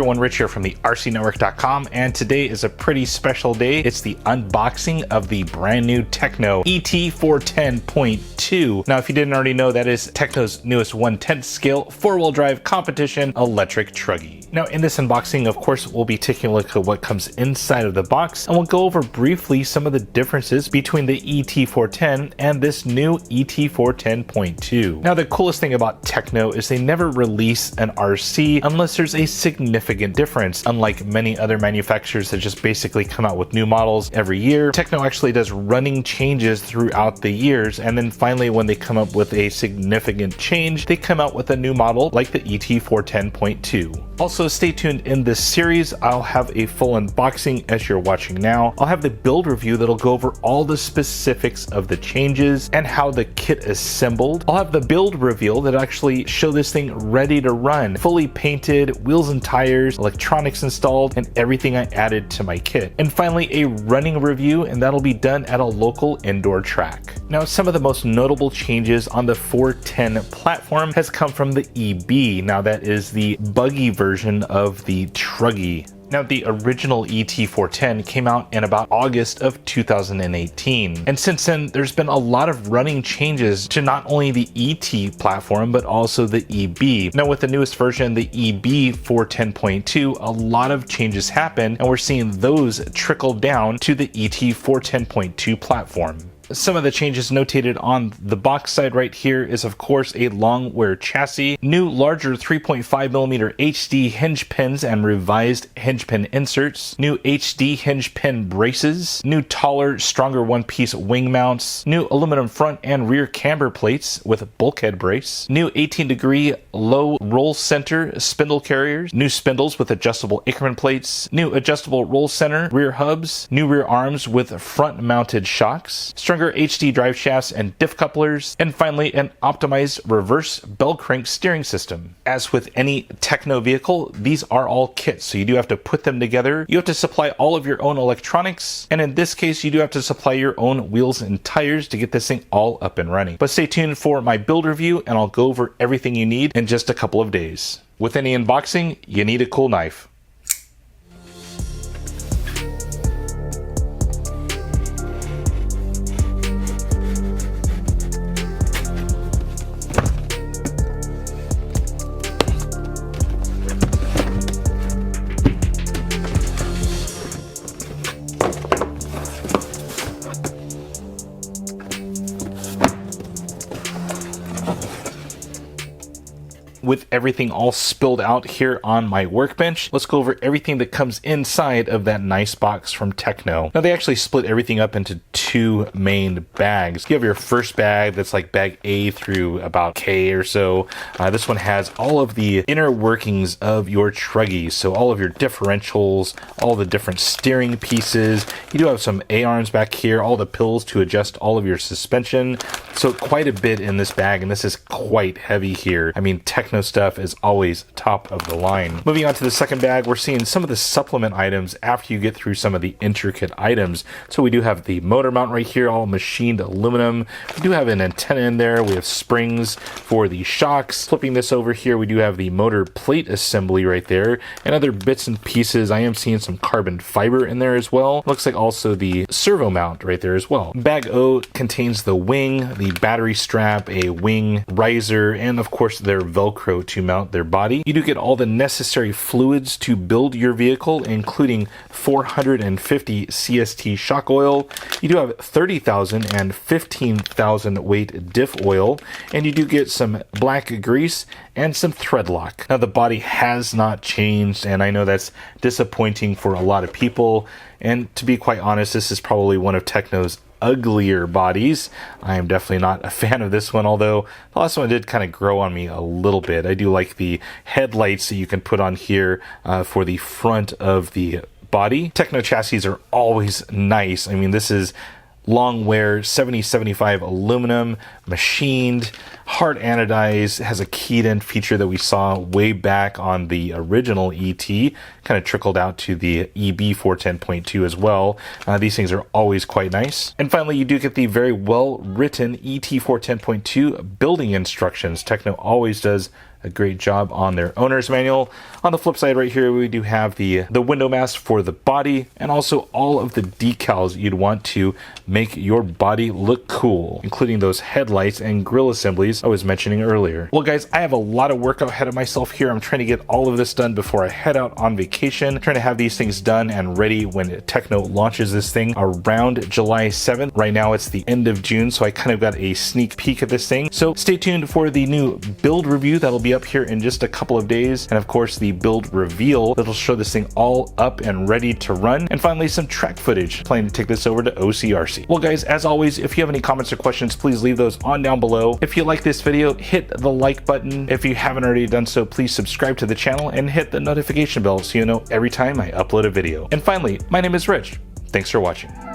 everyone, Rich here from the RCNetwork.com, and today is a pretty special day. It's the unboxing of the brand new Tekno ET410.2. Now, if you didn't already know, that is Tekno's newest 1/10 scale 4-wheel drive competition electric truggy. Now, in this unboxing, of course, we'll be taking a look at what comes inside of the box, and we'll go over briefly some of the differences between the ET410 and this new ET410.2. Now, the coolest thing about Tekno is they never release an RC unless there's a significant difference. Unlike many other manufacturers that just basically come out with new models every year, Tekno actually does running changes throughout the years, and then finally when they come up with a significant change, they come out with a new model like the ET410.2. Also, stay tuned in this series. I'll have a full unboxing as you're watching now. I'll have the build review that'll go over all the specifics of the changes and how the kit assembled. I'll have the build reveal that actually show this thing ready to run, fully painted, wheels and tires, electronics installed, and everything I added to my kit. And finally, a running review, and that'll be done at a local indoor track. Now, some of the most notable changes on the 410 platform has come from the EB. Now, that is the buggy version of the truggy. Now, the original ET410 came out in about August of 2018. And since then, there's been a lot of running changes to not only the ET platform, but also the EB. Now, with the newest version, the EB410.2, a lot of changes happen, and we're seeing those trickle down to the ET410.2 platform. Some of the changes notated on the box side right here is, of course, a long wear chassis, new larger 3.5mm HD hinge pins and revised hinge pin inserts, new HD hinge pin braces, new taller, stronger one-piece wing mounts, new aluminum front and rear camber plates with a bulkhead brace, new 18-degree low roll center spindle carriers, new spindles with adjustable increment plates, new adjustable roll center rear hubs, new rear arms with front-mounted shocks, stronger HD drive shafts and diff couplers, and finally an optimized reverse bell crank steering system. As with any Tekno vehicle, these are all kits, so you do have to put them together. You have to supply all of your own electronics, and in this case, you do have to supply your own wheels and tires to get this thing all up and running. But stay tuned for my build review, and I'll go over everything you need in just a couple of days. With any unboxing, you need a cool knife. With everything all spilled out here on my workbench, let's go over everything that comes inside of that nice box from Tekno. Now, they actually split everything up into two main bags. You have your first bag that's like bag A through about K or so. This one has all of the inner workings of your truggy, so all of your differentials, all the different steering pieces. You do have some A-arms back here, all the pills to adjust all of your suspension. So quite a bit in this bag, and this is quite heavy here. I mean, Tekno stuff is always top of the line. Moving on to the second bag, we're seeing some of the supplement items after you get through some of the intricate items. So we do have the motor mount right here, all machined aluminum. We do have an antenna in there. We have springs for the shocks. Flipping this over here, we do have the motor plate assembly right there, and other bits and pieces. I am seeing some carbon fiber in there as well. Looks like also the servo mount right there as well. Bag O contains the wing, the battery strap, a wing riser, and of course their Velcro to mount their body. You do get all the necessary fluids to build your vehicle, including 450 CST shock oil. You do have 30,000 and 15,000 weight diff oil, and you do get some black grease and some thread lock. Now, the body has not changed, and I know that's disappointing for a lot of people, and to be quite honest, this is probably one of Tekno's uglier bodies. I am definitely not a fan of this one, although the last one did kind of grow on me a little bit. I do like the headlights that you can put on here for the front of the body. Tekno chassis are always nice. I mean, this is long wear 7075 aluminum, machined, hard anodized, has a keyed-in feature that we saw way back on the original ET, kind of trickled out to the EB410.2 as well. These things are always quite nice. And finally, you do get the very well-written ET410.2 building instructions. Tekno always does a great job on their owner's manual. On the flip side right here, we do have the window mask for the body and also all of the decals you'd want to make your body look cool, including those headlights and grille assemblies I was mentioning earlier. Well guys, I have a lot of work ahead of myself here. I'm trying to get all of this done before I head out on vacation. I'm trying to have these things done and ready when Tekno launches this thing around July 7th. Right now it's the end of June, so I kind of got a sneak peek at this thing. So stay tuned for the new build review that'll be up here in just a couple of days, and of course the build reveal that'll show this thing all up and ready to run, and finally some track footage. Planning to take this over to OCRC. Well guys, as always, if you have any comments or questions, please leave those on down below. If you like this video, hit the like button. If you haven't already done so, please subscribe to the channel and hit the notification bell so you know every time I upload a video. And finally, my name is Rich. Thanks for watching.